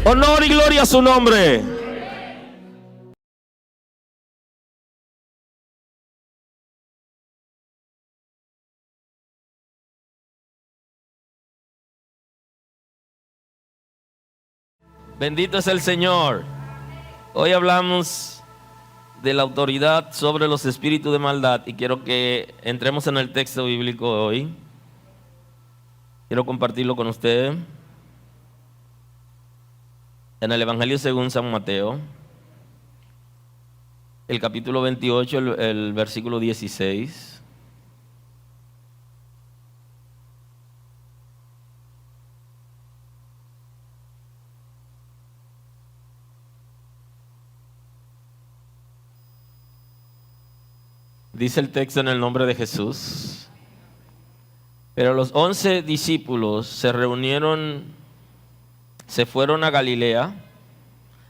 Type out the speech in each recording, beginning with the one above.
Honor y gloria a su nombre. Bendito es el Señor. Hoy hablamos de la autoridad sobre los espíritus de maldad y quiero que entremos en el texto bíblico hoy. Quiero compartirlo con ustedes. En el Evangelio según San Mateo, el capítulo 28, el versículo 16. Dice el texto en el nombre de Jesús. Pero los 11 discípulos se fueron a Galilea,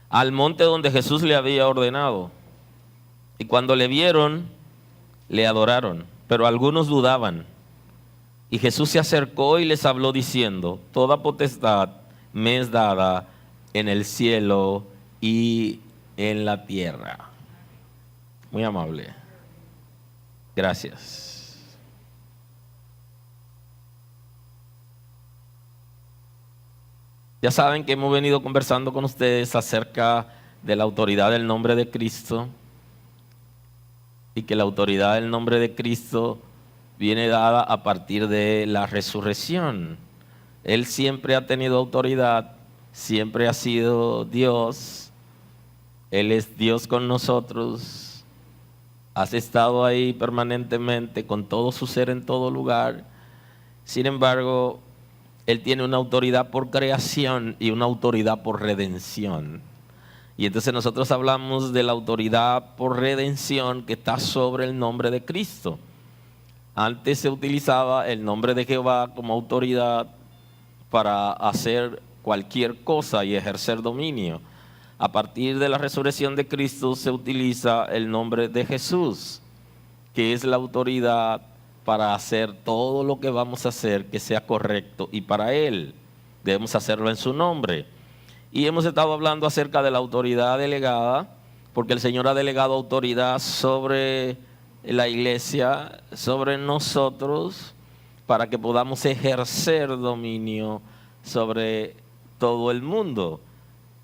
al monte donde Jesús le había ordenado. Y cuando le vieron, le adoraron, pero algunos dudaban. Y Jesús se acercó y les habló diciendo: toda potestad me es dada en el cielo y en la tierra. Muy amable. Gracias. Ya saben que hemos venido conversando con ustedes acerca de la autoridad del nombre de Cristo y que la autoridad del nombre de Cristo viene dada a partir de la resurrección. Él siempre ha tenido autoridad, siempre ha sido Dios. Él es Dios con nosotros. Has estado ahí permanentemente con todo su ser en todo lugar. Sin embargo, Él tiene una autoridad por creación y una autoridad por redención. Y entonces nosotros hablamos de la autoridad por redención que está sobre el nombre de Cristo. Antes se utilizaba el nombre de Jehová como autoridad para hacer cualquier cosa y ejercer dominio. A partir de la resurrección de Cristo se utiliza el nombre de Jesús, que es la autoridad para hacer todo lo que vamos a hacer que sea correcto, y para Él debemos hacerlo en su nombre. Y hemos estado hablando acerca de la autoridad delegada, porque el Señor ha delegado autoridad sobre la iglesia, sobre nosotros, para que podamos ejercer dominio sobre todo el mundo.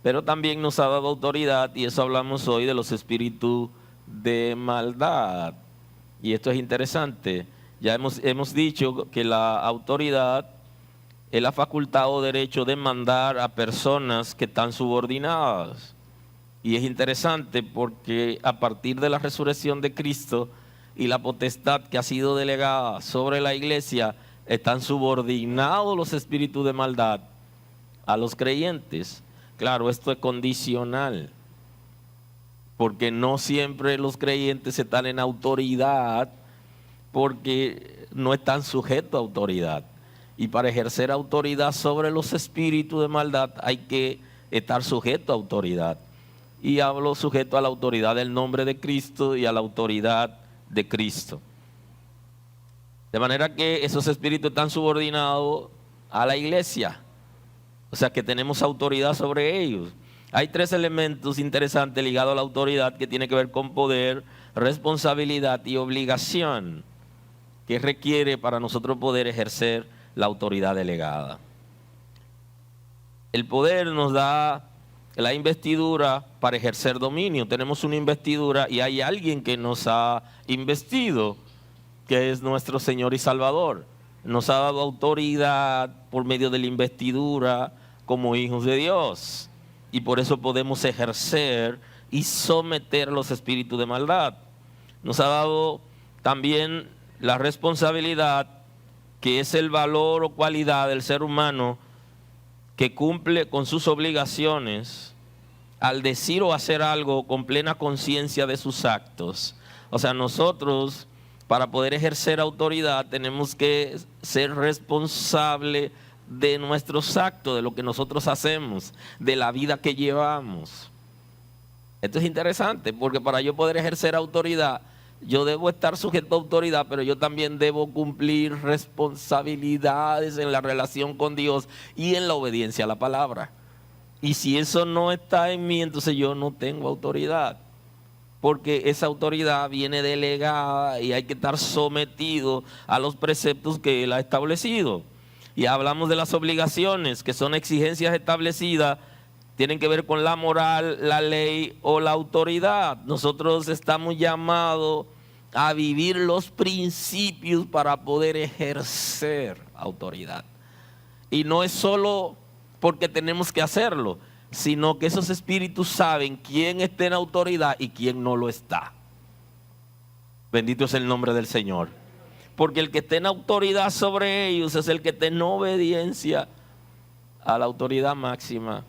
Pero también nos ha dado autoridad, y eso hablamos hoy, de los espíritus de maldad. Y esto es interesante. Ya hemos dicho que la autoridad es la facultad o derecho de mandar a personas que están subordinadas. Y es interesante porque a partir de la resurrección de Cristo y la potestad que ha sido delegada sobre la iglesia, están subordinados los espíritus de maldad a los creyentes. Claro, esto es condicional, porque no siempre los creyentes están en autoridad, porque no están sujetos a autoridad. Y para ejercer autoridad sobre los espíritus de maldad hay que estar sujeto a autoridad. Y hablo sujeto a la autoridad del nombre de Cristo y a la autoridad de Cristo. De manera que esos espíritus están subordinados a la iglesia. O sea que tenemos autoridad sobre ellos. Hay 3 elementos interesantes ligados a la autoridad que tienen que ver con poder, responsabilidad y obligación, que requiere para nosotros poder ejercer la autoridad delegada. El poder nos da la investidura para ejercer dominio. Tenemos una investidura y hay alguien que nos ha investido, que es nuestro Señor y Salvador. Nos ha dado autoridad por medio de la investidura como hijos de Dios. Y por eso podemos ejercer y someter los espíritus de maldad. Nos ha dado también la responsabilidad, que es el valor o cualidad del ser humano que cumple con sus obligaciones al decir o hacer algo con plena conciencia de sus actos. O sea, nosotros, para poder ejercer autoridad, tenemos que ser responsables de nuestros actos, de lo que nosotros hacemos, de la vida que llevamos. Esto es interesante, porque para yo poder ejercer autoridad, yo debo estar sujeto a autoridad, pero yo también debo cumplir responsabilidades en la relación con Dios y en la obediencia a la palabra. Y si eso no está en mí, entonces yo no tengo autoridad, porque esa autoridad viene delegada y hay que estar sometido a los preceptos que Él ha establecido. Y hablamos de las obligaciones, que son exigencias establecidas, tienen que ver con la moral, la ley o la autoridad. Nosotros estamos llamados a vivir los principios para poder ejercer autoridad. Y no es solo porque tenemos que hacerlo, sino que esos espíritus saben quién está en autoridad y quién no lo está. Bendito es el nombre del Señor. Porque el que está en autoridad sobre ellos es el que está en obediencia a la autoridad máxima,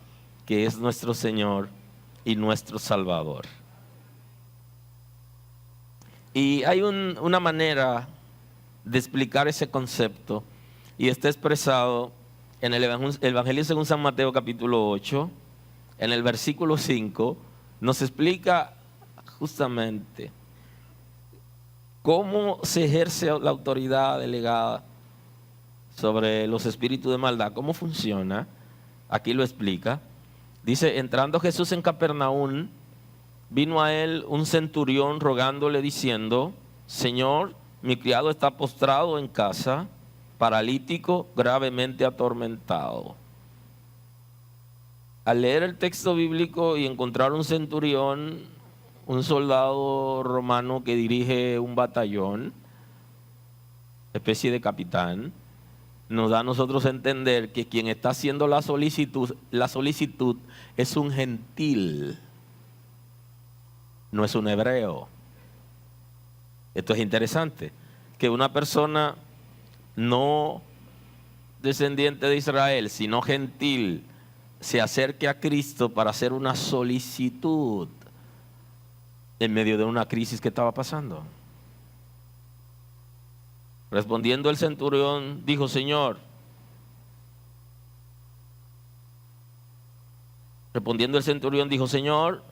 que es nuestro Señor y nuestro Salvador. Y hay una manera de explicar ese concepto, y está expresado en el Evangelio según San Mateo capítulo 8, en el versículo 5, nos explica justamente cómo se ejerce la autoridad delegada sobre los espíritus de maldad, cómo funciona. Aquí lo explica. Dice: entrando Jesús en Capernaum, vino a él un centurión rogándole diciendo: Señor, mi criado está postrado en casa, paralítico, gravemente atormentado. Al leer el texto bíblico y encontrar un centurión, un soldado romano que dirige un batallón, especie de capitán, nos da a nosotros a entender que quien está haciendo la solicitud es un gentil, no es un hebreo. Esto es interesante, que una persona no descendiente de Israel, sino gentil, se acerque a Cristo para hacer una solicitud en medio de una crisis que estaba pasando. Respondiendo el centurión, dijo: Señor,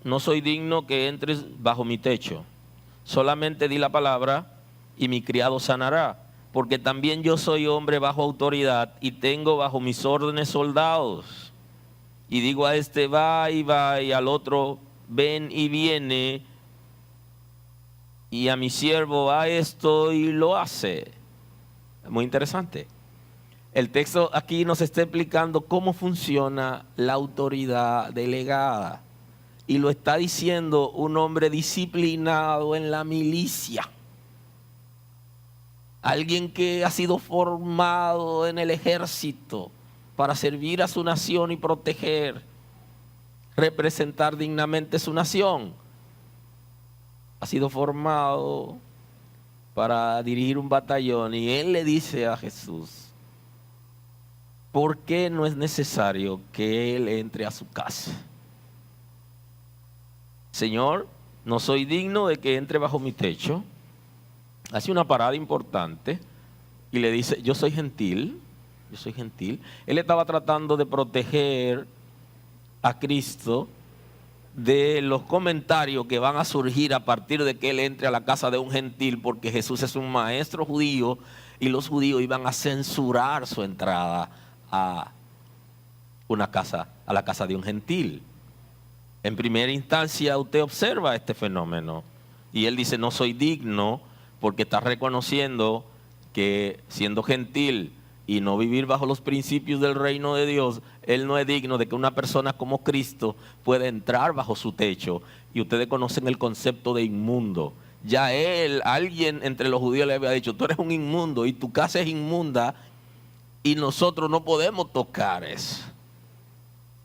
no soy digno que entres bajo mi techo. Solamente di la palabra y mi criado sanará, porque también yo soy hombre bajo autoridad y tengo bajo mis órdenes soldados. Y digo a este: va, y al otro: ven, y viene, y a mi siervo: a esto, y lo hace. Muy interesante. El texto aquí nos está explicando cómo funciona la autoridad delegada. Y lo está diciendo un hombre disciplinado en la milicia. Alguien que ha sido formado en el ejército para servir a su nación y proteger, representar dignamente su nación. Ha sido formado para dirigir un batallón, y él le dice a Jesús: ¿por qué no es necesario que él entre a su casa? Señor, no soy digno de que entre bajo mi techo. Hace una parada importante y le dice: yo soy gentil. Él estaba tratando de proteger a Cristo de los comentarios que van a surgir a partir de que él entre a la casa de un gentil, porque Jesús es un maestro judío y los judíos iban a censurar su entrada a la casa de un gentil. En primera instancia usted observa este fenómeno y él dice: no soy digno, porque está reconociendo que siendo gentil y no vivir bajo los principios del reino de Dios, él no es digno de que una persona como Cristo pueda entrar bajo su techo. Y ustedes conocen el concepto de inmundo. Ya alguien entre los judíos le había dicho: tú eres un inmundo y tu casa es inmunda y nosotros no podemos tocar eso,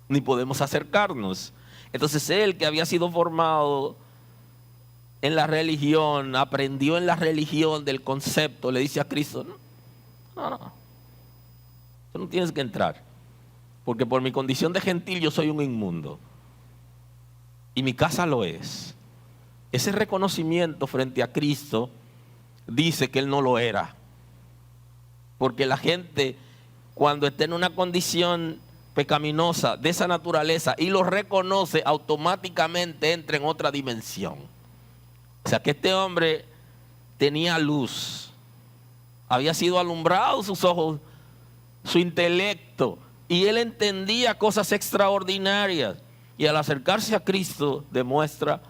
ni podemos acercarnos. Entonces él, que había sido formado en la religión, aprendió en la religión del concepto, le dice a Cristo: no, tú no tienes que entrar, porque por mi condición de gentil yo soy un inmundo y mi casa lo es. Ese reconocimiento frente a Cristo dice que él no lo era, porque la gente, cuando está en una condición pecaminosa de esa naturaleza y lo reconoce, automáticamente entra en otra dimensión. O sea que este hombre tenía luz. Había sido alumbrado sus ojos, su intelecto, y él entendía cosas extraordinarias. Y al acercarse a Cristo demuestra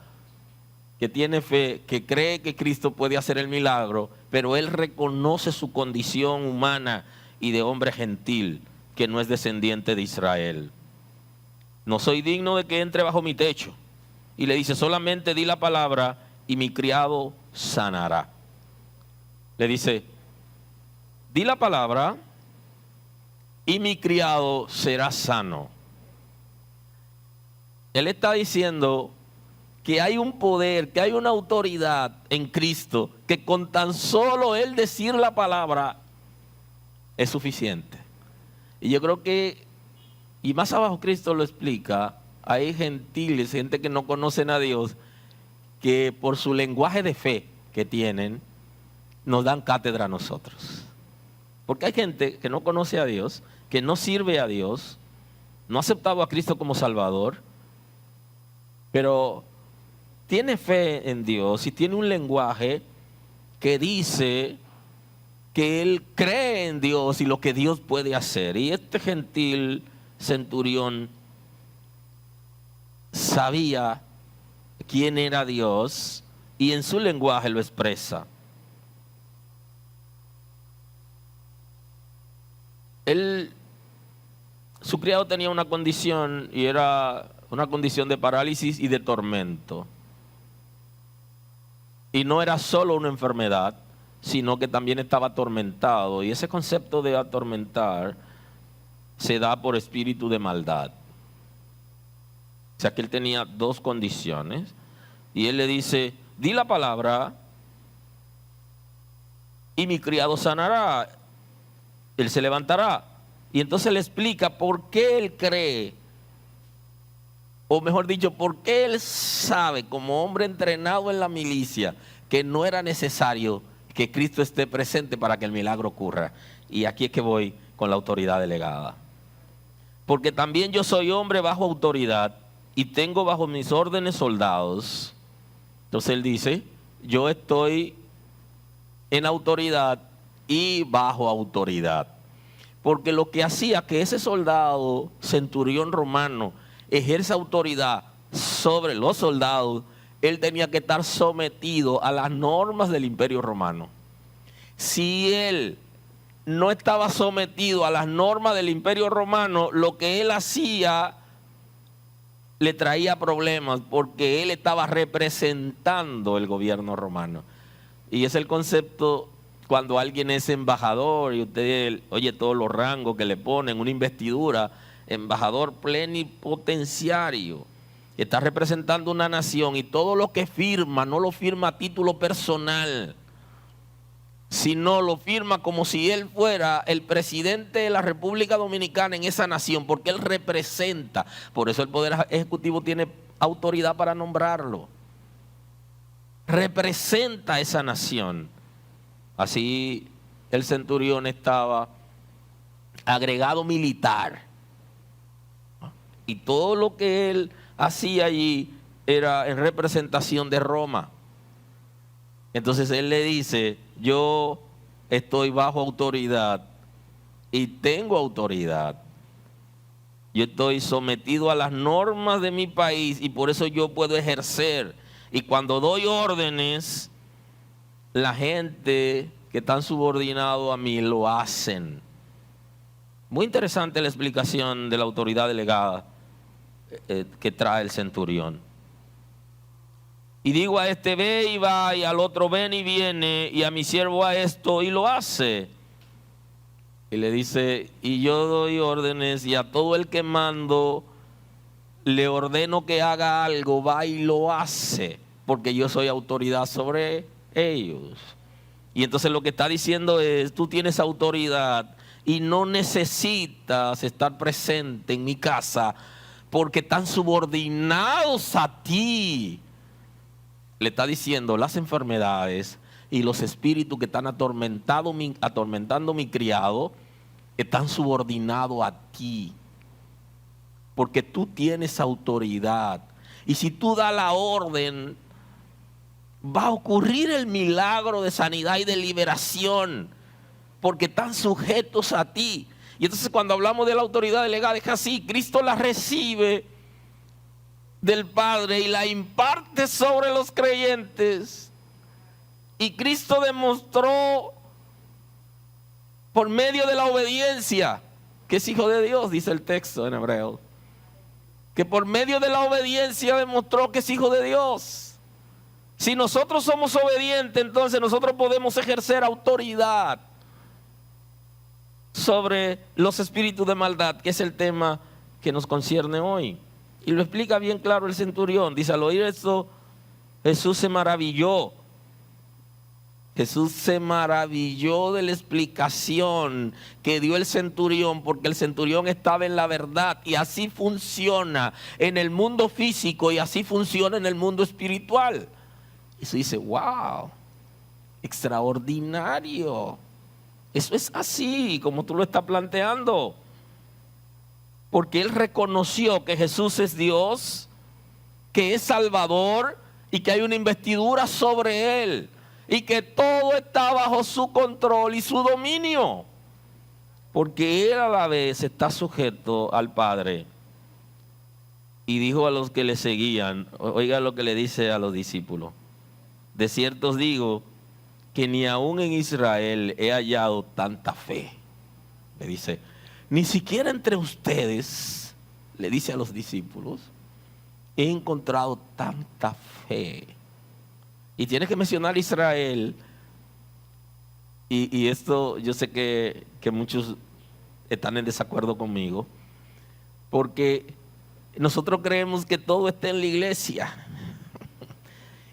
que tiene fe, que cree que Cristo puede hacer el milagro, pero él reconoce su condición humana y de hombre gentil, que no es descendiente de Israel. No soy digno de que entre bajo mi techo. Y le dice, solamente di la palabra y mi criado sanará. Le dice, di la palabra y mi criado será sano. Él está diciendo que hay un poder, que hay una autoridad en Cristo, que con tan solo él decir la palabra es suficiente. Y yo creo que, y más abajo Cristo lo explica, hay gentiles, gente que no conocen a Dios, que por su lenguaje de fe que tienen, nos dan cátedra a nosotros. Porque hay gente que no conoce a Dios, que no sirve a Dios, no ha aceptado a Cristo como Salvador, pero tiene fe en Dios y tiene un lenguaje que dice que él cree en Dios y lo que Dios puede hacer. Y este gentil centurión sabía quién era Dios y en su lenguaje lo expresa. Su criado tenía una condición y era una condición de parálisis y de tormento. Y no era solo una enfermedad, sino que también estaba atormentado. Y ese concepto de atormentar se da por espíritu de maldad. O sea que él tenía dos condiciones. Y él le dice, di la palabra y mi criado sanará. Él se levantará. Y entonces le explica por qué él cree, o mejor dicho, por qué él sabe, como hombre entrenado en la milicia, que no era necesario que Cristo esté presente para que el milagro ocurra. Y aquí es que voy con la autoridad delegada. Porque también yo soy hombre bajo autoridad y tengo bajo mis órdenes soldados. Entonces él dice, yo estoy en autoridad y bajo autoridad. Porque lo que hacía que ese soldado, centurión romano, ejerza autoridad sobre los soldados, él tenía que estar sometido a las normas del Imperio Romano. Si él no estaba sometido a las normas del Imperio Romano, lo que él hacía le traía problemas porque él estaba representando el gobierno romano. Y es el concepto cuando alguien es embajador y usted oye todos los rangos que le ponen, una investidura, embajador plenipotenciario, está representando una nación y todo lo que firma no lo firma a título personal, sino lo firma como si él fuera el presidente de la República Dominicana en esa nación, porque él representa. Por eso el Poder Ejecutivo tiene autoridad para nombrarlo. Representa a esa nación. Así el centurión estaba agregado militar. Y todo lo que él hacía allí era en representación de Roma. Entonces él le dice, yo estoy bajo autoridad y tengo autoridad. Yo estoy sometido a las normas de mi país y por eso yo puedo ejercer. Y cuando doy órdenes, la gente que están subordinados a mí lo hacen. Muy interesante la explicación de la autoridad delegada que trae el centurión. Y digo a este ve y va, y al otro ven y viene, y a mi siervo a esto y lo hace. Y le dice, y yo doy órdenes y a todo el que mando le ordeno que haga algo, va y lo hace, porque yo soy autoridad sobre ellos. Y entonces lo que está diciendo es, tú tienes autoridad y no necesitas estar presente en mi casa porque están subordinados a ti. Le está diciendo, las enfermedades y los espíritus que están atormentando mi criado están subordinados a ti. Porque tú tienes autoridad. Y si tú das la orden, va a ocurrir el milagro de sanidad y de liberación, porque están sujetos a ti. Y entonces cuando hablamos de la autoridad delegada es así: Cristo la recibe del Padre y la imparte sobre los creyentes. Y Cristo demostró por medio de la obediencia que es hijo de Dios, dice el texto en hebreo. Que por medio de la obediencia demostró que es hijo de Dios. Si nosotros somos obedientes, entonces nosotros podemos ejercer autoridad sobre los espíritus de maldad, que es el tema que nos concierne hoy. Y lo explica bien claro el centurión. Dice: al oír esto, Jesús se maravilló. Jesús se maravilló de la explicación que dio el centurión, porque el centurión estaba en la verdad, y así funciona en el mundo físico y así funciona en el mundo espiritual. Y se dice: wow, extraordinario. Eso es así como tú lo estás planteando. Porque él reconoció que Jesús es Dios, que es Salvador y que hay una investidura sobre él. Y que todo está bajo su control y su dominio. Porque él a la vez está sujeto al Padre. Y dijo a los que le seguían, oiga lo que le dice a los discípulos: de cierto os digo que ni aún en Israel he hallado tanta fe. Le dice, ni siquiera entre ustedes, le dice a los discípulos, he encontrado tanta fe. Y tiene que mencionar Israel. Y esto yo sé que muchos están en desacuerdo conmigo, porque nosotros creemos que todo está en la iglesia.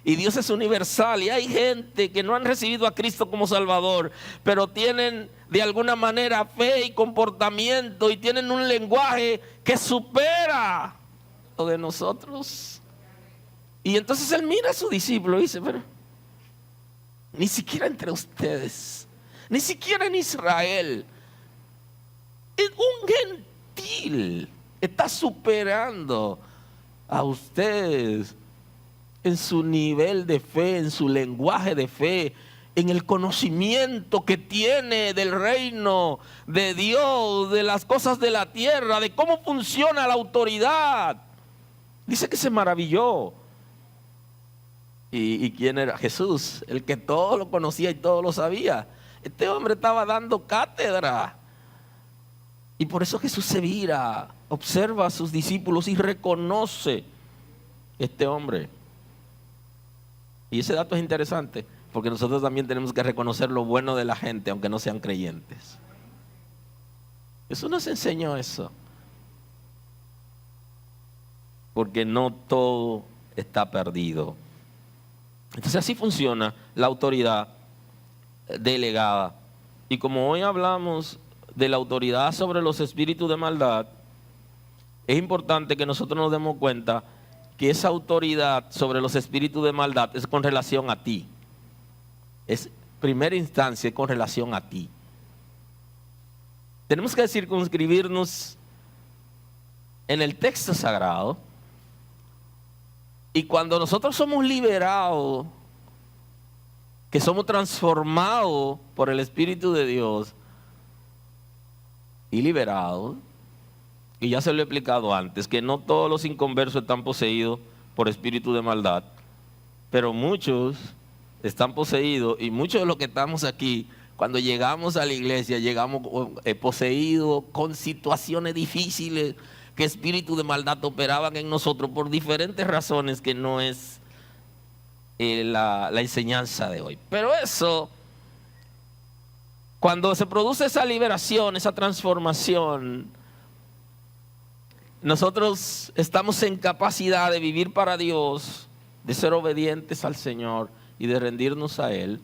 Y Dios es universal, y hay gente que no han recibido a Cristo como Salvador, pero tienen de alguna manera fe y comportamiento, y tienen un lenguaje que supera lo de nosotros. Y entonces él mira a su discípulo y dice: pero ni siquiera entre ustedes, ni siquiera en Israel, un gentil está superando a ustedes en su nivel de fe, en su lenguaje de fe, en el conocimiento que tiene del reino de Dios, de las cosas de la tierra, de cómo funciona la autoridad. Dice que se maravilló. ¿Y quién era? Jesús, el que todo lo conocía y todo lo sabía. Este hombre estaba dando cátedra. Y por eso Jesús se vira, observa a sus discípulos y reconoce este hombre. Y ese dato es interesante, porque nosotros también tenemos que reconocer lo bueno de la gente, aunque no sean creyentes. Jesús nos enseñó eso. Porque no todo está perdido. Entonces así funciona la autoridad delegada. Y como hoy hablamos de la autoridad sobre los espíritus de maldad, es importante que nosotros nos demos cuenta que esa autoridad sobre los espíritus de maldad es con relación a ti. Es primera instancia con relación a ti. Tenemos que circunscribirnos en el texto sagrado. Y cuando nosotros somos liberados, que somos transformados por el Espíritu de Dios y liberados, y ya se lo he explicado antes, que no todos los inconversos están poseídos por espíritu de maldad, pero muchos están poseídos, y muchos de los que estamos aquí, cuando llegamos a la iglesia, llegamos poseídos con situaciones difíciles, que espíritus de maldad operaban en nosotros por diferentes razones que no es la enseñanza de hoy. Pero eso, cuando se produce esa liberación, esa transformación, nosotros estamos en capacidad de vivir para Dios, de ser obedientes al Señor y de rendirnos a Él.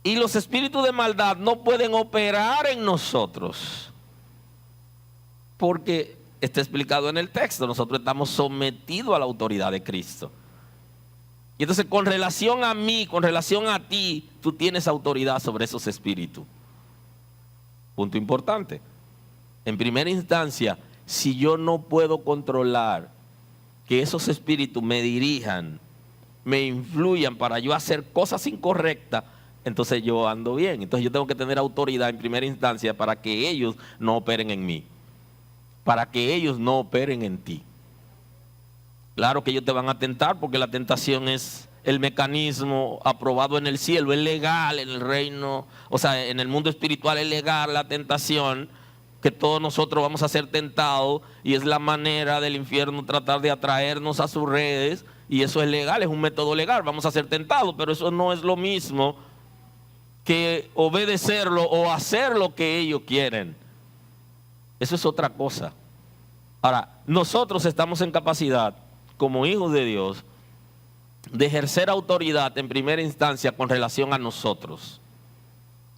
Y los espíritus de maldad no pueden operar en nosotros, porque está explicado en el texto, nosotros estamos sometidos a la autoridad de Cristo. Y entonces con relación a mí, con relación a ti, tú tienes autoridad sobre esos espíritus. Punto importante. En primera instancia, si yo no puedo controlar que esos espíritus me dirijan me influyan para yo hacer cosas incorrectas, entonces yo ando bien. Entonces yo tengo que tener autoridad en primera instancia para que ellos no operen en mí, para que ellos no operen en ti. Claro que ellos te van a tentar, porque la tentación es el mecanismo aprobado en el cielo, es legal en el reino, o sea, en el mundo espiritual es legal la tentación, que todos nosotros vamos a ser tentados, y es la manera del infierno tratar de atraernos a sus redes, y eso es legal, es un método legal, vamos a ser tentados, pero eso no es lo mismo que obedecerlo o hacer lo que ellos quieren. Eso es otra cosa. Ahora, nosotros estamos en capacidad, como hijos de Dios, de ejercer autoridad en primera instancia con relación a nosotros.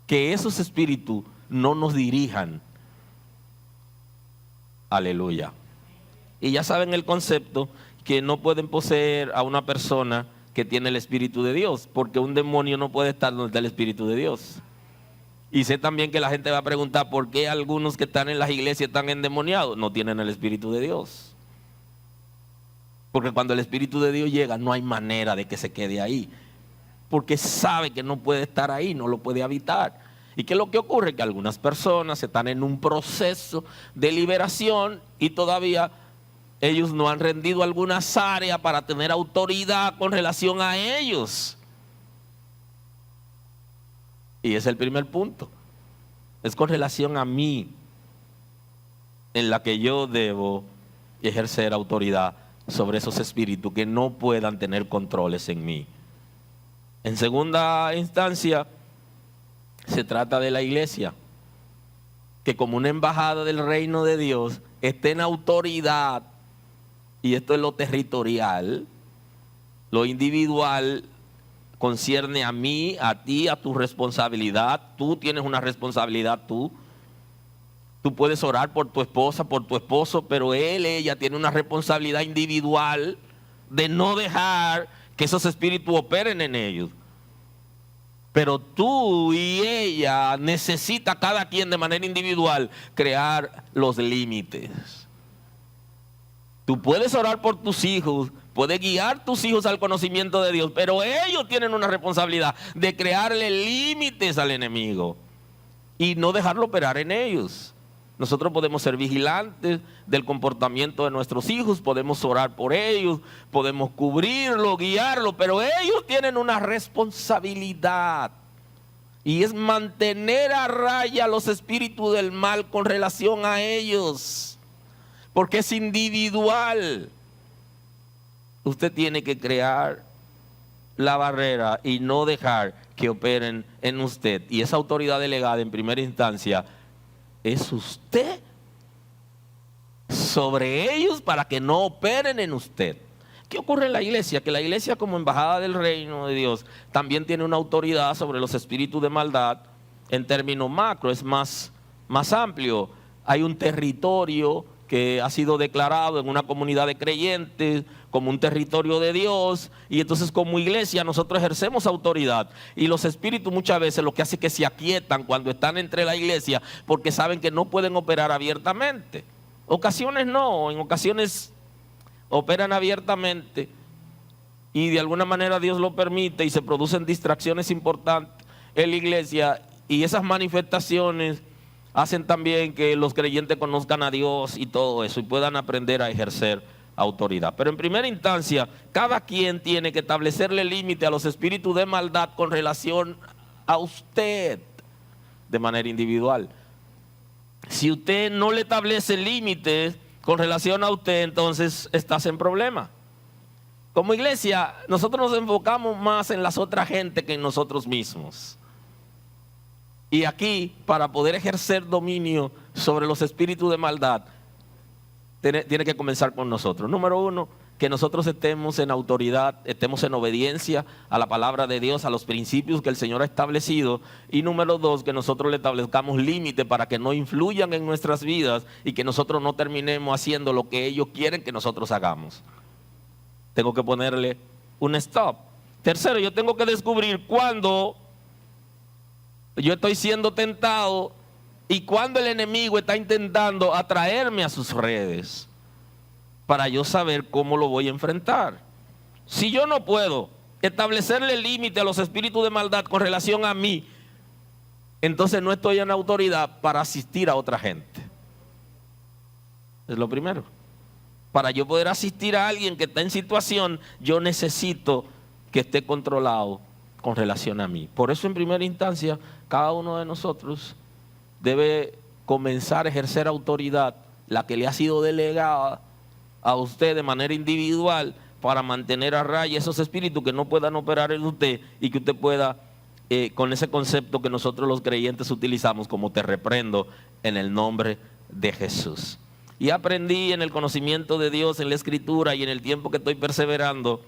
Que esos espíritus no nos dirijan. Aleluya. Y ya saben el concepto, que no pueden poseer a una persona que tiene el Espíritu de Dios, porque un demonio no puede estar donde está el Espíritu de Dios. Y sé también que la gente va a preguntar por qué algunos que están en las iglesias están endemoniados, no tienen el Espíritu de Dios. Porque cuando el Espíritu de Dios llega, no hay manera de que se quede ahí, porque sabe que no puede estar ahí, no lo puede habitar. ¿Y qué es lo que ocurre? Que algunas personas están en un proceso de liberación y todavía ellos no han rendido algunas áreas para tener autoridad con relación a ellos. Y es el primer punto. Es con relación a mí, en la que yo debo ejercer autoridad sobre esos espíritus que no puedan tener controles en mí. En segunda instancia, se trata de la iglesia, que como una embajada del reino de Dios esté en autoridad, y esto es lo territorial. Lo individual concierne a mí, a ti, a tu responsabilidad. Tú tienes una responsabilidad, tú puedes orar por tu esposa, por tu esposo, pero ella tiene una responsabilidad individual de no dejar que esos espíritus operen en ellos. Pero tú y ella necesita cada quien de manera individual crear los límites. Tú puedes orar por tus hijos, puedes guiar tus hijos al conocimiento de Dios, pero ellos tienen una responsabilidad de crearle límites al enemigo y no dejarlo operar en ellos. Nosotros podemos ser vigilantes del comportamiento de nuestros hijos, podemos orar por ellos, podemos cubrirlo, guiarlo, pero ellos tienen una responsabilidad, y es mantener a raya los espíritus del mal con relación a ellos. Porque es individual. Usted tiene que crear la barrera y no dejar que operen en usted. Y esa autoridad delegada en primera instancia es usted sobre ellos para que no operen en usted. ¿Qué ocurre en la iglesia? Que la iglesia, como embajada del reino de Dios, también tiene una autoridad sobre los espíritus de maldad en términos macro, es más amplio. Hay un territorio que ha sido declarado en una comunidad de creyentes como un territorio de Dios, y entonces como iglesia nosotros ejercemos autoridad, y los espíritus muchas veces lo que hace es que se aquietan cuando están entre la iglesia, porque saben que no pueden operar abiertamente. Ocasiones no, en ocasiones operan abiertamente y de alguna manera Dios lo permite y se producen distracciones importantes en la iglesia, y esas manifestaciones hacen también que los creyentes conozcan a Dios y todo eso y puedan aprender a ejercer autoridad. Pero en primera instancia, cada quien tiene que establecerle límite a los espíritus de maldad con relación a usted de manera individual. Si usted no le establece límites con relación a usted, entonces estás en problema. Como iglesia, nosotros nos enfocamos más en las otras gente que en nosotros mismos. Y aquí, para poder ejercer dominio sobre los espíritus de maldad, tiene que comenzar con nosotros. Número uno, que nosotros estemos en autoridad, estemos en obediencia a la palabra de Dios, a los principios que el Señor ha establecido. Y número dos, que nosotros le establezcamos límites para que no influyan en nuestras vidas y que nosotros no terminemos haciendo lo que ellos quieren que nosotros hagamos. Tengo que ponerle un stop. Tercero, yo tengo que descubrir cuándo yo estoy siendo tentado y cuando el enemigo está intentando atraerme a sus redes, para yo saber cómo lo voy a enfrentar. Si yo no puedo establecerle límite a los espíritus de maldad con relación a mí, entonces no estoy en autoridad para asistir a otra gente. Es lo primero. Para yo poder asistir a alguien que está en situación, yo necesito que esté controlado con relación a mí. Por eso, en primera instancia, cada uno de nosotros debe comenzar a ejercer autoridad, la que le ha sido delegada a usted de manera individual, para mantener a raya esos espíritus que no puedan operar en usted y que usted pueda, con ese concepto que nosotros los creyentes utilizamos como te reprendo en el nombre de Jesús. Y aprendí en el conocimiento de Dios, en la Escritura y en el tiempo que estoy perseverando,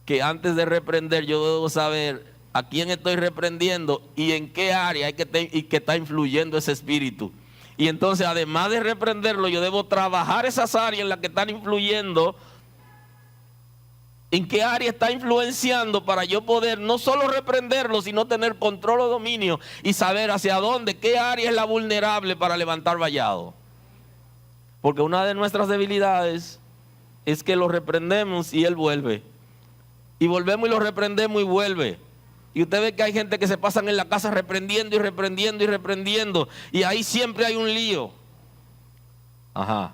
que antes de reprender yo debo saber a quién estoy reprendiendo y en qué área y que está influyendo ese espíritu. Y entonces, además de reprenderlo, yo debo trabajar esas áreas en las que están influyendo, en qué área está influenciando, para yo poder no solo reprenderlo, sino tener control o dominio y saber hacia dónde, qué área es la vulnerable para levantar vallado. Porque una de nuestras debilidades es que lo reprendemos y él vuelve. Y volvemos y lo reprendemos y vuelve. Y usted ve que hay gente que se pasan en la casa reprendiendo y reprendiendo y reprendiendo. Y ahí siempre hay un lío. Ajá.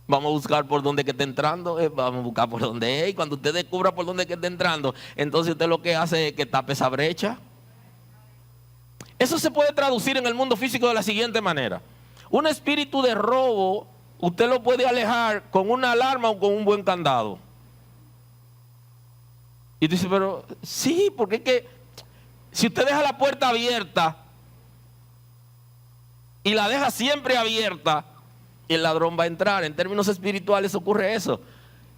Vamos a buscar por dónde que está entrando. Vamos a buscar por dónde es. Y cuando usted descubra por dónde que está entrando, entonces usted lo que hace es que tape esa brecha. Eso se puede traducir en el mundo físico de la siguiente manera. Un espíritu de robo, usted lo puede alejar con una alarma o con un buen candado. Y tú dices, pero sí, porque es que si usted deja la puerta abierta y la deja siempre abierta, el ladrón va a entrar. En términos espirituales ocurre eso,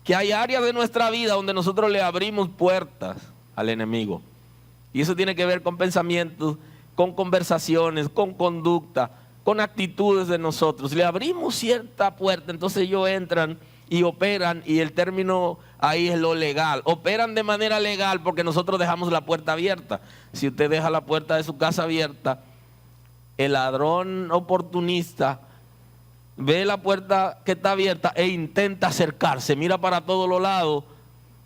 que hay áreas de nuestra vida donde nosotros le abrimos puertas al enemigo. Y eso tiene que ver con pensamientos, con conversaciones, con conducta, con actitudes de nosotros. Le abrimos cierta puerta, entonces ellos entran y operan, y el término ahí es lo legal. Operan de manera legal porque nosotros dejamos la puerta abierta. Si usted deja la puerta de su casa abierta, el ladrón oportunista ve la puerta que está abierta e intenta acercarse, mira para todos los lados,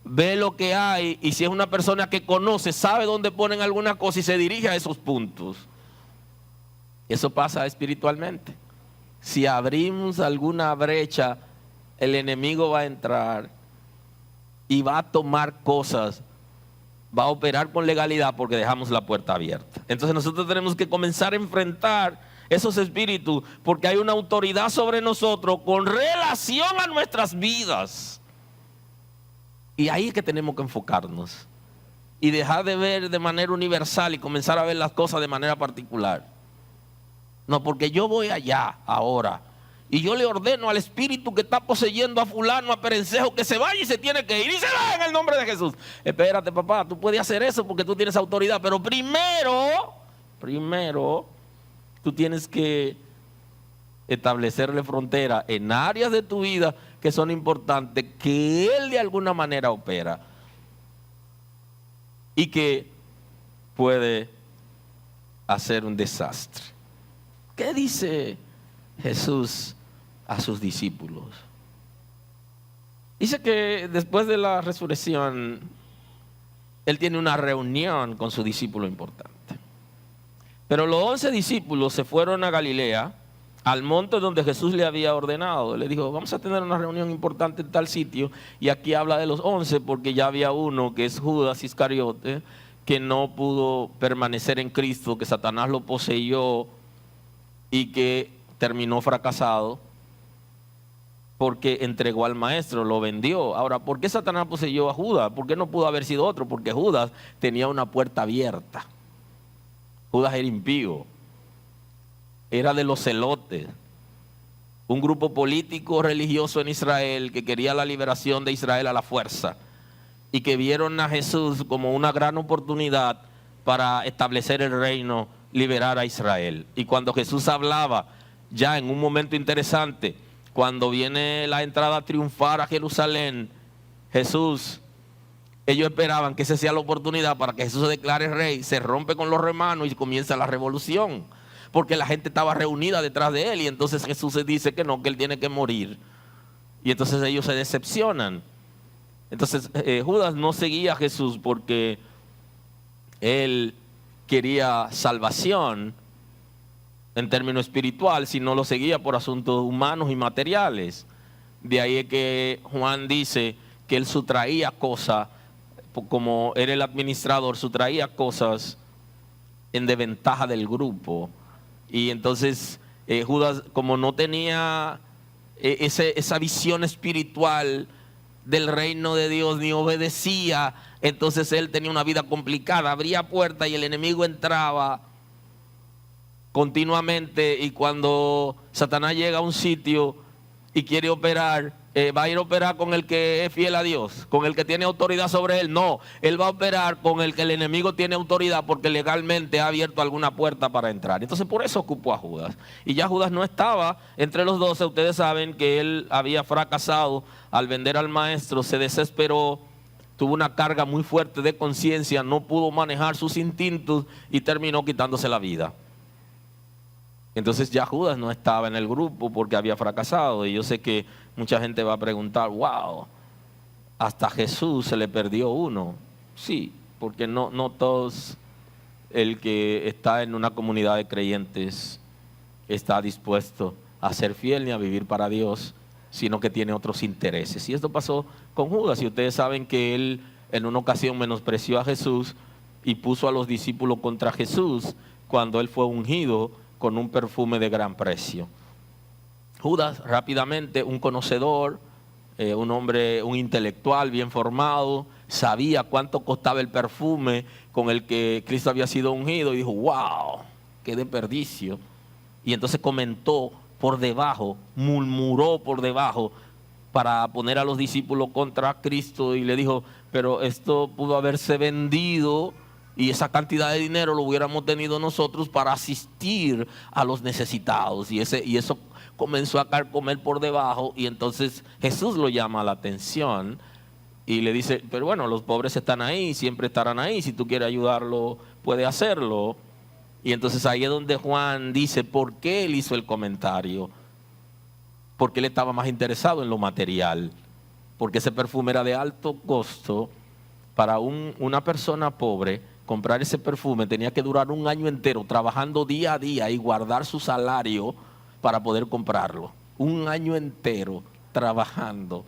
ve lo que hay, y si es una persona que conoce, sabe dónde ponen alguna cosa y se dirige a esos puntos. Eso pasa espiritualmente. Si abrimos alguna brecha, el enemigo va a entrar y va a tomar cosas, va a operar con legalidad porque dejamos la puerta abierta. Entonces nosotros tenemos que comenzar a enfrentar esos espíritus, porque hay una autoridad sobre nosotros con relación a nuestras vidas. Y ahí es que tenemos que enfocarnos y dejar de ver de manera universal y comenzar a ver las cosas de manera particular. No, porque yo voy allá ahora y yo le ordeno al espíritu que está poseyendo a fulano, a perencejo, que se vaya y se tiene que ir, y se va en el nombre de Jesús. Espérate, papá, tú puedes hacer eso porque tú tienes autoridad, pero primero tú tienes que establecerle frontera en áreas de tu vida que son importantes, que él de alguna manera opera y que puede hacer un desastre. ¿Qué dice Jesús a sus discípulos? Dice que después de la resurrección, él tiene una reunión con su discípulo importante. Pero los 11 discípulos se fueron a Galilea, al monte donde Jesús le había ordenado. Le dijo, vamos a tener una reunión importante en tal sitio. Y aquí habla de los 11 porque ya había uno, que es Judas Iscariote, que no pudo permanecer en Cristo, que Satanás lo poseyó y que terminó fracasado porque entregó al maestro, lo vendió. Ahora, ¿por qué Satanás poseyó a Judas? ¿Por qué no pudo haber sido otro? Porque Judas tenía una puerta abierta. Judas era impío, era de los celotes, un grupo político religioso en Israel que quería la liberación de Israel a la fuerza y que vieron a Jesús como una gran oportunidad para establecer el reino, liberar a Israel. Y cuando Jesús hablaba, ya en un momento interesante, cuando viene la entrada triunfal a Jerusalén, ellos esperaban que esa sea la oportunidad para que Jesús se declare rey, se rompe con los romanos y comienza la revolución, porque la gente estaba reunida detrás de él, y entonces Jesús se dice que no, que él tiene que morir, y entonces ellos se decepcionan. Entonces Judas no seguía a Jesús porque él quería salvación en términos espiritual, sino lo seguía por asuntos humanos y materiales. De ahí es que Juan dice que él sustraía cosas, como era el administrador, sustraía cosas en desventaja del grupo. Y entonces Judas, como no tenía esa visión espiritual del reino de Dios, ni obedecía, entonces él tenía una vida complicada, abría puertas y el enemigo entraba continuamente, y cuando Satanás llega a un sitio y quiere operar, va a ir a operar con el que es fiel a Dios, con el que tiene autoridad sobre él. No, él va a operar con el que el enemigo tiene autoridad porque legalmente ha abierto alguna puerta para entrar. Entonces por eso ocupó a Judas. Y ya Judas no estaba entre los 12. Ustedes saben que él había fracasado al vender al maestro, se desesperó, tuvo una carga muy fuerte de conciencia, no pudo manejar sus instintos y terminó quitándose la vida. Entonces ya Judas no estaba en el grupo porque había fracasado. Y yo sé que mucha gente va a preguntar, wow, hasta Jesús se le perdió uno. Sí, porque no todos el que está en una comunidad de creyentes está dispuesto a ser fiel ni a vivir para Dios, sino que tiene otros intereses. Y esto pasó con Judas. Y ustedes saben que él en una ocasión menospreció a Jesús y puso a los discípulos contra Jesús cuando él fue ungido con un perfume de gran precio. Judas, rápidamente, un conocedor, un hombre, un intelectual bien formado, sabía cuánto costaba el perfume con el que Cristo había sido ungido y dijo, wow, qué desperdicio. Y entonces comentó por debajo, murmuró por debajo para poner a los discípulos contra Cristo, y le dijo, pero esto pudo haberse vendido y esa cantidad de dinero lo hubiéramos tenido nosotros para asistir a los necesitados. Y eso comenzó a carcomer por debajo, y entonces Jesús lo llama a la atención y le dice, pero bueno, los pobres están ahí, siempre estarán ahí, si tú quieres ayudarlo, puede hacerlo. Y entonces ahí es donde Juan dice, ¿por qué él hizo el comentario? Porque él estaba más interesado en lo material, porque ese perfume era de alto costo. Para una persona pobre, comprar ese perfume tenía que durar un año entero trabajando día a día y guardar su salario para poder comprarlo. Un año entero trabajando,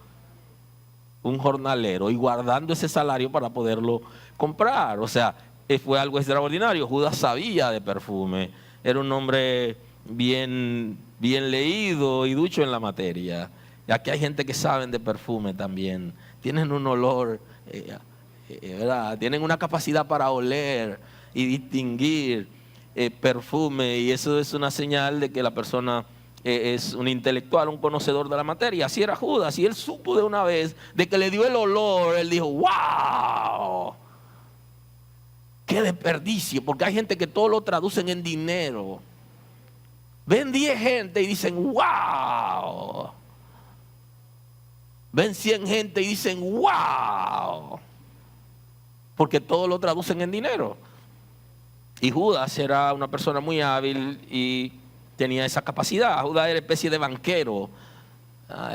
un jornalero, y guardando ese salario para poderlo comprar. O sea, fue algo extraordinario. Judas sabía de perfume, era un hombre bien leído y ducho en la materia. Y aquí hay gente que saben de perfume también, tienen un olor, ¿verdad? Tienen una capacidad para oler y distinguir perfume, y eso es una señal de que la persona es un intelectual, un conocedor de la materia. Así era Judas, y él supo de una vez, de que le dio el olor, él dijo, wow, qué desperdicio, porque hay gente que todo lo traducen en dinero. Ven 10 gente y dicen, wow. Ven 100 gente y dicen, wow. Porque todo lo traducen en dinero. Y Judas era una persona muy hábil y tenía esa capacidad. Judas era especie de banquero.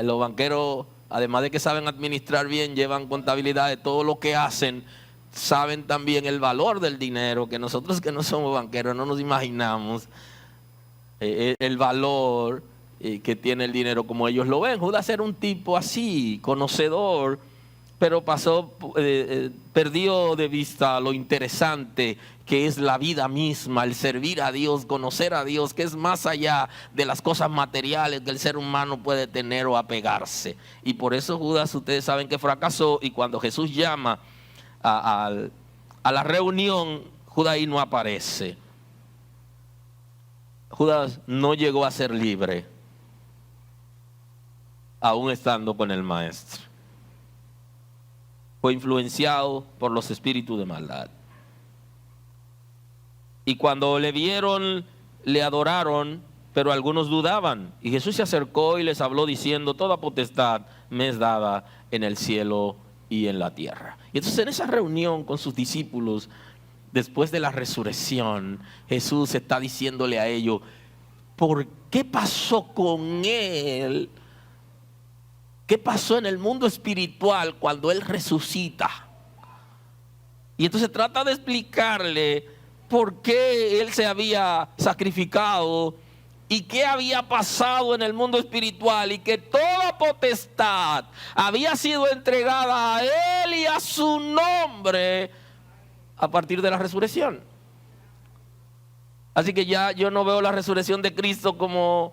Los banqueros, además de que saben administrar bien, llevan contabilidad de todo lo que hacen, saben también el valor del dinero, que nosotros que no somos banqueros no nos imaginamos el valor que tiene el dinero como ellos lo ven. Judas era un tipo así, conocedor, pero perdió de vista lo interesante que es la vida misma, el servir a Dios, conocer a Dios, que es más allá de las cosas materiales que el ser humano puede tener o apegarse. Y por eso Judas, ustedes saben que fracasó, y cuando Jesús llama a la reunión, Judas ahí no aparece. Judas no llegó a ser libre, aún estando con el maestro. Fue influenciado por los espíritus de maldad. Y cuando le vieron, le adoraron, pero algunos dudaban. Y Jesús se acercó y les habló diciendo, toda potestad me es dada en el cielo y en la tierra. Y entonces en esa reunión con sus discípulos, después de la resurrección, Jesús está diciéndole a ellos, ¿por qué pasó con él ¿qué pasó en el mundo espiritual cuando Él resucita? Y entonces trata de explicarle por qué Él se había sacrificado y qué había pasado en el mundo espiritual, y que toda potestad había sido entregada a Él y a su nombre a partir de la resurrección. Así que ya yo no veo la resurrección de Cristo como,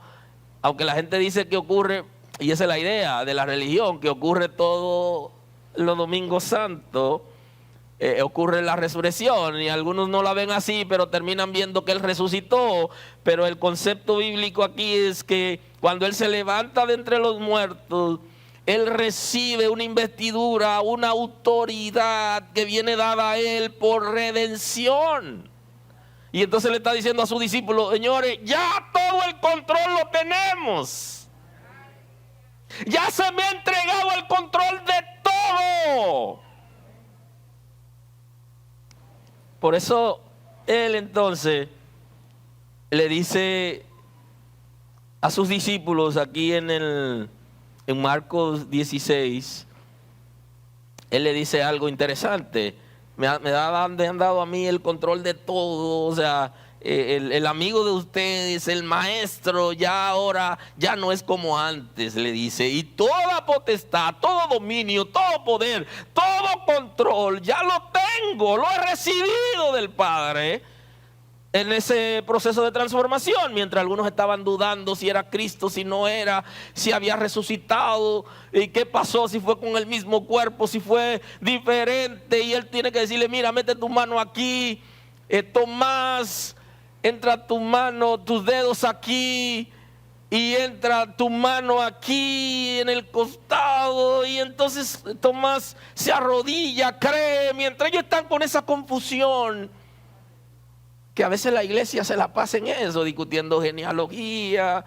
aunque la gente dice que ocurre, y esa es la idea de la religión, que ocurre todos los domingos santos, ocurre la resurrección, y algunos no la ven así, pero terminan viendo que Él resucitó. Pero el concepto bíblico aquí es que cuando Él se levanta de entre los muertos, Él recibe una investidura, una autoridad que viene dada a Él por redención. Y entonces le está diciendo a sus discípulos: señores, ya todo el control lo tenemos. Ya se me ha entregado el control de todo. Por eso Él entonces le dice a sus discípulos aquí en Marcos 16, Él le dice algo interesante. Me han dado a mí el control de todo, o sea, el amigo de ustedes, el maestro, ya ahora ya no es como antes, le dice. Y toda potestad, todo dominio, todo poder, todo control, ya lo tengo, lo he recibido del Padre. En ese proceso de transformación, mientras algunos estaban dudando si era Cristo, si no era, si había resucitado, y qué pasó, si fue con el mismo cuerpo, si fue diferente. Y Él tiene que decirle: mira, mete tu mano aquí, Tomás, entra tu mano, tus dedos aquí, y entra tu mano aquí en el costado. Y entonces Tomás se arrodilla, cree, mientras ellos están con esa confusión. Que a veces la iglesia se la pasa en eso, discutiendo genealogía,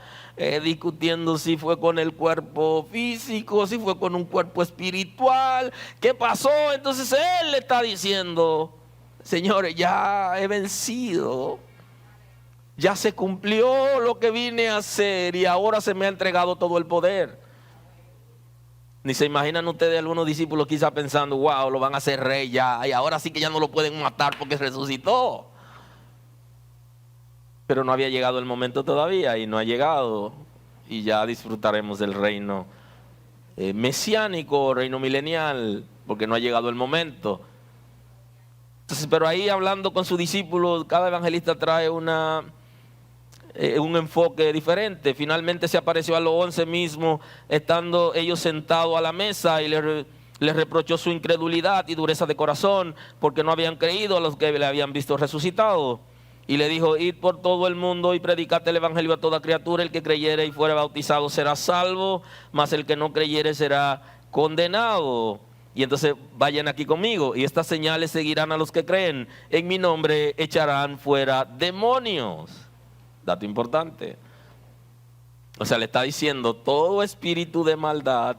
discutiendo si fue con el cuerpo físico, si fue con un cuerpo espiritual. ¿Qué pasó? Entonces Él le está diciendo: señores, ya he vencido, ya se cumplió lo que vine a hacer, y ahora se me ha entregado todo el poder. Ni se imaginan ustedes algunos discípulos quizá pensando: wow, lo van a hacer rey ya, y ahora sí que ya no lo pueden matar porque resucitó. Pero no había llegado el momento todavía, y no ha llegado, y ya disfrutaremos del reino mesiánico, reino milenial, porque no ha llegado el momento. Entonces, pero ahí hablando con sus discípulos, cada evangelista trae un enfoque diferente. Finalmente se apareció a los 11 mismos, estando ellos sentados a la mesa, y les reprochó su incredulidad y dureza de corazón, porque no habían creído a los que le habían visto resucitado. Y le dijo: id por todo el mundo y predicad el evangelio a toda criatura. El que creyere y fuere bautizado será salvo, mas el que no creyere será condenado. Y entonces vayan aquí conmigo: y estas señales seguirán a los que creen. En mi nombre echarán fuera demonios. Dato importante. O sea, le está diciendo: todo espíritu de maldad,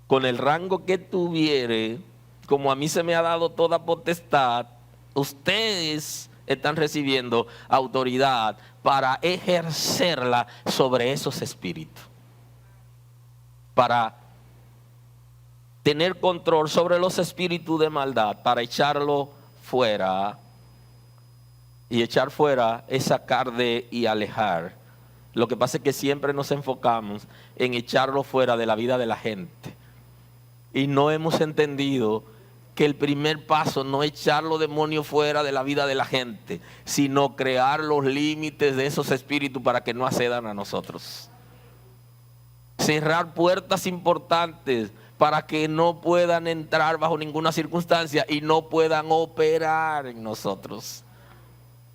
con el rango que tuviere, como a mí se me ha dado toda potestad, ustedes están recibiendo autoridad para ejercerla sobre esos espíritus, para tener control sobre los espíritus de maldad, para echarlo fuera. Y echar fuera es sacar de y alejar. Lo que pasa es que siempre nos enfocamos en echarlo fuera de la vida de la gente, y no hemos entendido que el primer paso no es echar los demonios fuera de la vida de la gente, sino crear los límites de esos espíritus para que no accedan a nosotros. Cerrar puertas importantes para que no puedan entrar bajo ninguna circunstancia y no puedan operar en nosotros.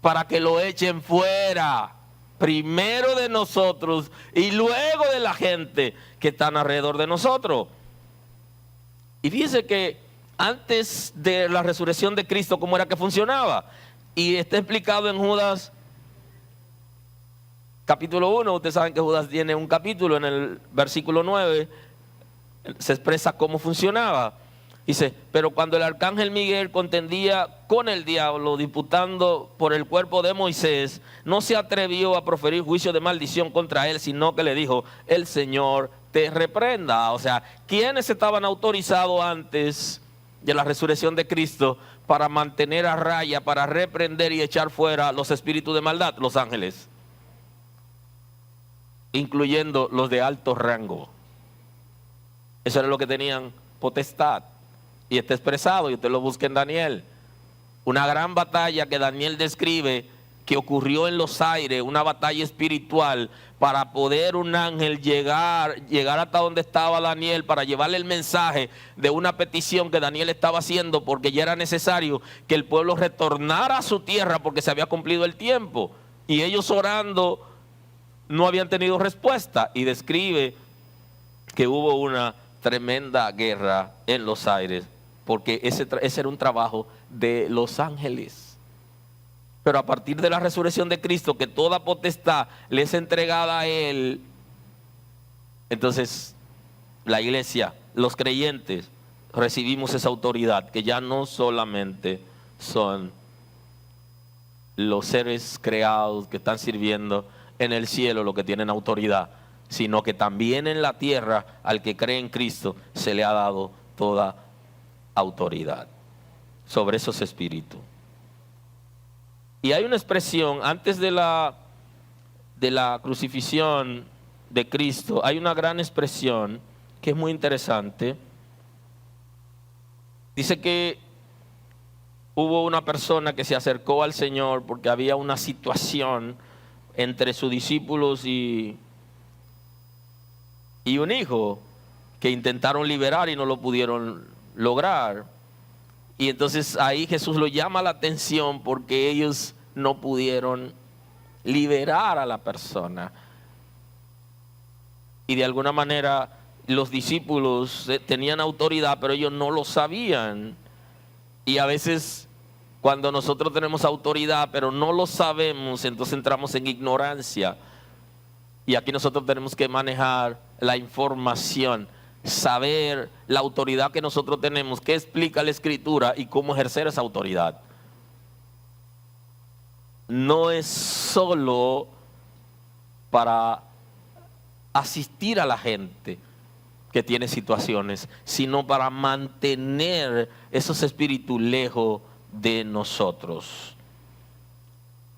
Para que lo echen fuera, primero de nosotros y luego de la gente que están alrededor de nosotros. Y fíjense que antes de la resurrección de Cristo, ¿cómo era que funcionaba? Y está explicado en Judas capítulo 1. Ustedes saben que Judas tiene un capítulo, en el versículo 9 se expresa cómo funcionaba. Dice: pero cuando el arcángel Miguel contendía con el diablo, disputando por el cuerpo de Moisés, no se atrevió a proferir juicio de maldición contra él, sino que le dijo: el Señor te reprenda. O sea, ¿quiénes estaban autorizados antes de la resurrección de Cristo para mantener a raya, para reprender y echar fuera los espíritus de maldad? Los ángeles, incluyendo los de alto rango. Eso era lo que tenían potestad. Y está expresado, y usted lo busca en Daniel. Una gran batalla que Daniel describe que ocurrió en los aires, una batalla espiritual para poder un ángel llegar hasta donde estaba Daniel para llevarle el mensaje de una petición que Daniel estaba haciendo, porque ya era necesario que el pueblo retornara a su tierra porque se había cumplido el tiempo. Y ellos orando no habían tenido respuesta, y describe que hubo una tremenda guerra en los aires, porque ese era un trabajo de los ángeles. Pero a partir de la resurrección de Cristo, que toda potestad le es entregada a Él, entonces la iglesia, los creyentes, recibimos esa autoridad, que ya no solamente son los seres creados que están sirviendo en el cielo los que tienen autoridad, sino que también en la tierra al que cree en Cristo se le ha dado toda autoridad sobre esos espíritus. Y hay una expresión antes de la crucifixión de Cristo, hay una gran expresión que es muy interesante. Dice que hubo una persona que se acercó al Señor porque había una situación entre sus discípulos y un hijo que intentaron liberar y no lo pudieron lograr. Y entonces ahí Jesús lo llama la atención porque ellos no pudieron liberar a la persona. Y de alguna manera los discípulos tenían autoridad, pero ellos no lo sabían. Y a veces cuando nosotros tenemos autoridad, pero no lo sabemos, entonces entramos en ignorancia. Y aquí nosotros tenemos que manejar la información, saber la autoridad que nosotros tenemos, qué explica la Escritura y cómo ejercer esa autoridad. No es solo para asistir a la gente que tiene situaciones, sino para mantener esos espíritus lejos de nosotros.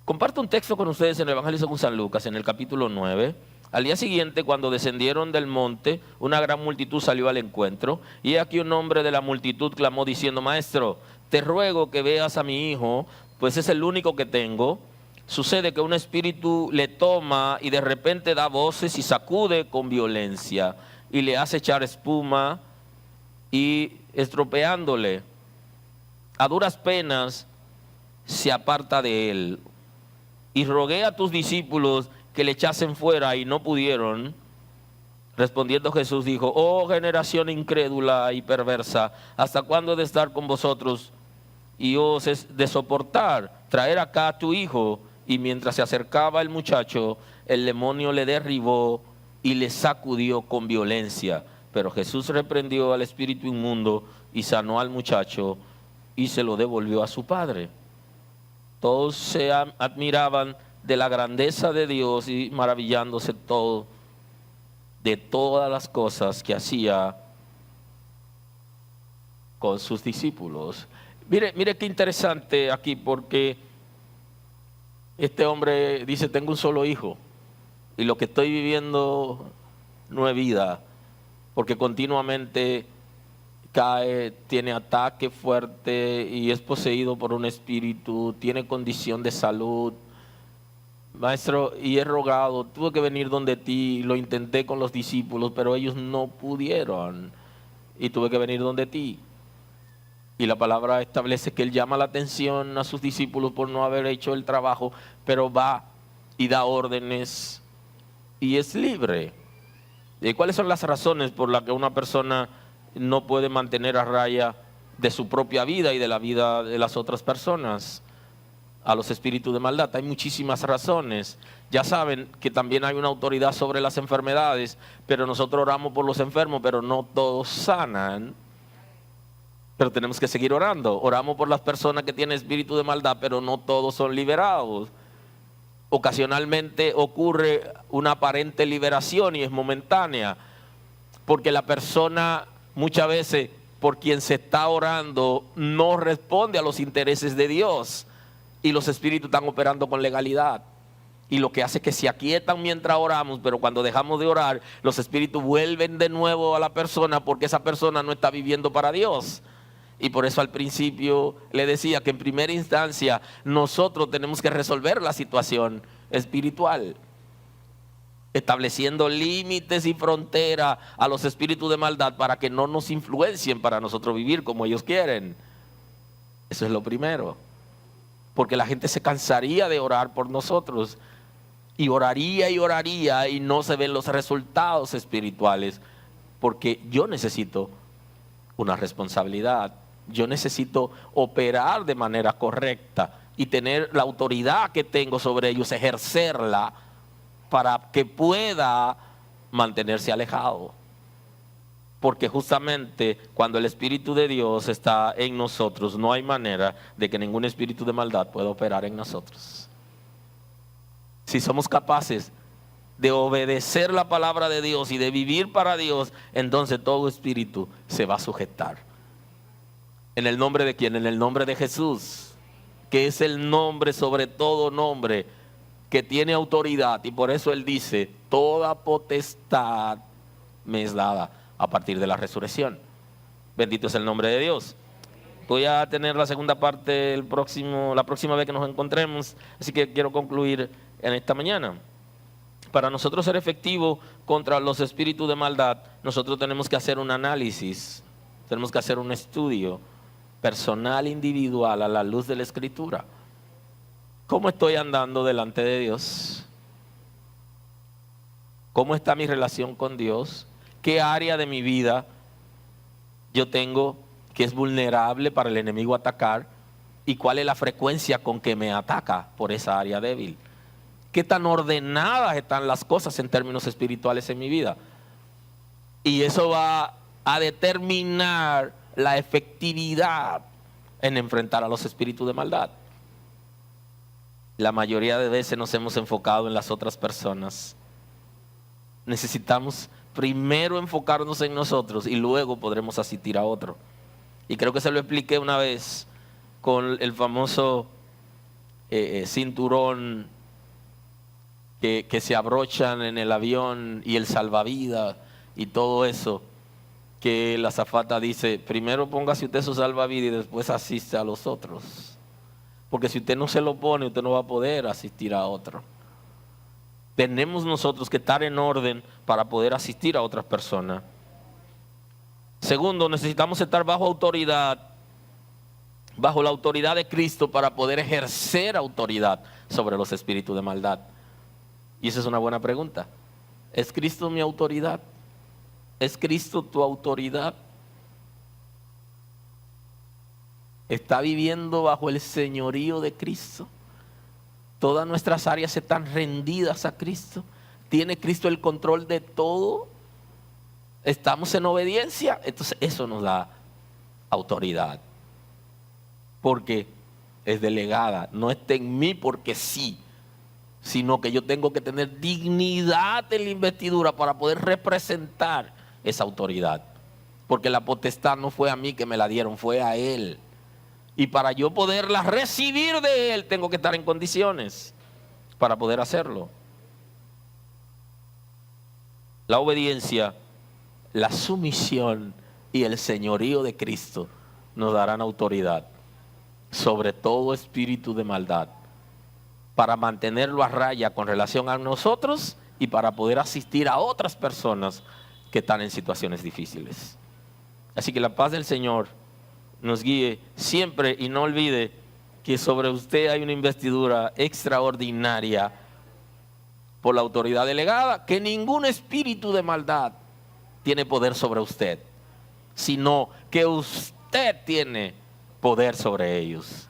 Comparto un texto con ustedes en el Evangelio según San Lucas, en el capítulo 9. Al día siguiente, cuando descendieron del monte, una gran multitud salió al encuentro, y aquí un hombre de la multitud clamó diciendo: Maestro, te ruego que veas a mi hijo, pues es el único que tengo. Sucede que un espíritu le toma y de repente da voces y sacude con violencia, y le hace echar espuma y estropeándole. A duras penas se aparta de él. Y rogué a tus discípulos que le echasen fuera y no pudieron. Respondiendo Jesús dijo: Oh generación incrédula y perversa, ¿hasta cuándo he de estar con vosotros y os es de soportar? Traer acá a tu hijo. Y mientras se acercaba el muchacho, el demonio le derribó y le sacudió con violencia. Pero Jesús reprendió al espíritu inmundo y sanó al muchacho y se lo devolvió a su padre. Todos se admiraban de la grandeza de Dios y maravillándose todo de todas las cosas que hacía con sus discípulos. Mire qué interesante aquí, porque este hombre dice: tengo un solo hijo y lo que estoy viviendo no es vida, porque continuamente cae, tiene ataque fuerte y es poseído por un espíritu, tiene condición de salud. Maestro, y he rogado, tuve que venir donde ti, lo intenté con los discípulos, pero ellos no pudieron, y tuve que venir donde ti. Y la palabra establece que él llama la atención a sus discípulos por no haber hecho el trabajo, pero va y da órdenes y es libre. ¿Y cuáles son las razones por las que una persona no puede mantener a raya de su propia vida y de la vida de las otras personas a los espíritus de maldad? Hay muchísimas razones. Ya saben que también hay una autoridad sobre las enfermedades, pero nosotros oramos por los enfermos, pero no todos sanan. Pero tenemos que seguir orando. Oramos por las personas que tienen espíritu de maldad, pero no todos son liberados. Ocasionalmente ocurre una aparente liberación y es momentánea, porque la persona muchas veces por quien se está orando no responde a los intereses de Dios y los espíritus están operando con legalidad. Y lo que hace es que se aquietan mientras oramos, pero cuando dejamos de orar, los espíritus vuelven de nuevo a la persona porque esa persona no está viviendo para Dios. Y por eso al principio le decía que en primera instancia nosotros tenemos que resolver la situación espiritual, estableciendo límites y fronteras a los espíritus de maldad para que no nos influencien para nosotros vivir como ellos quieren. Eso es lo primero, porque la gente se cansaría de orar por nosotros y oraría y no se ven los resultados espirituales, porque yo necesito una responsabilidad, yo necesito operar de manera correcta y tener la autoridad que tengo sobre ellos, ejercerla para que pueda mantenerse alejado. Porque justamente cuando el Espíritu de Dios está en nosotros, no hay manera de que ningún espíritu de maldad pueda operar en nosotros. Si somos capaces de obedecer la palabra de Dios y de vivir para Dios, entonces todo espíritu se va a sujetar. ¿En el nombre de quién? En el nombre de Jesús, que es el nombre sobre todo nombre, que tiene autoridad. Y por eso Él dice, toda potestad me es dada a partir de la resurrección. Bendito es el nombre de Dios. Voy a tener la segunda parte la próxima vez que nos encontremos, así que quiero concluir en esta mañana. Para nosotros ser efectivos contra los espíritus de maldad, nosotros tenemos que hacer un análisis, tenemos que hacer un estudio personal, individual, a la luz de la Escritura. ¿Cómo estoy andando delante de Dios? ¿Cómo está mi relación con Dios? ¿Qué área de mi vida yo tengo que es vulnerable para el enemigo atacar? ¿Y cuál es la frecuencia con que me ataca por esa área débil? ¿Qué tan ordenadas están las cosas en términos espirituales en mi vida? Y eso va a determinar la efectividad en enfrentar a los espíritus de maldad. La mayoría de veces nos hemos enfocado en las otras personas. Necesitamos primero enfocarnos en nosotros y luego podremos asistir a otro. Y creo que se lo expliqué una vez con el famoso cinturón que se abrochan en el avión y el salvavidas y todo eso, que la azafata dice, primero póngase usted su salvavidas y después asiste a los otros. Porque si usted no se lo pone, usted no va a poder asistir a otro. Tenemos nosotros que estar en orden para poder asistir a otras personas. Segundo, necesitamos estar bajo autoridad, bajo la autoridad de Cristo para poder ejercer autoridad sobre los espíritus de maldad. Y esa es una buena pregunta. ¿Es Cristo mi autoridad? ¿Es Cristo tu autoridad? ¿Está viviendo bajo el señorío de Cristo? ¿Todas nuestras áreas están rendidas a Cristo? ¿Tiene Cristo el control de todo? ¿Estamos en obediencia? Entonces eso nos da autoridad. Porque es delegada, no está en mí porque sí, sino que yo tengo que tener dignidad en la investidura para poder representar esa autoridad. Porque la potestad no fue a mí que me la dieron, fue a Él. Y para yo poderla recibir de Él, tengo que estar en condiciones para poder hacerlo. La obediencia, la sumisión y el señorío de Cristo nos darán autoridad sobre todo espíritu de maldad, para mantenerlo a raya con relación a nosotros y para poder asistir a otras personas que están en situaciones difíciles. Así que la paz del Señor nos guíe siempre, y no olvide que sobre usted hay una investidura extraordinaria por la autoridad delegada, que ningún espíritu de maldad tiene poder sobre usted, sino que usted tiene poder sobre ellos.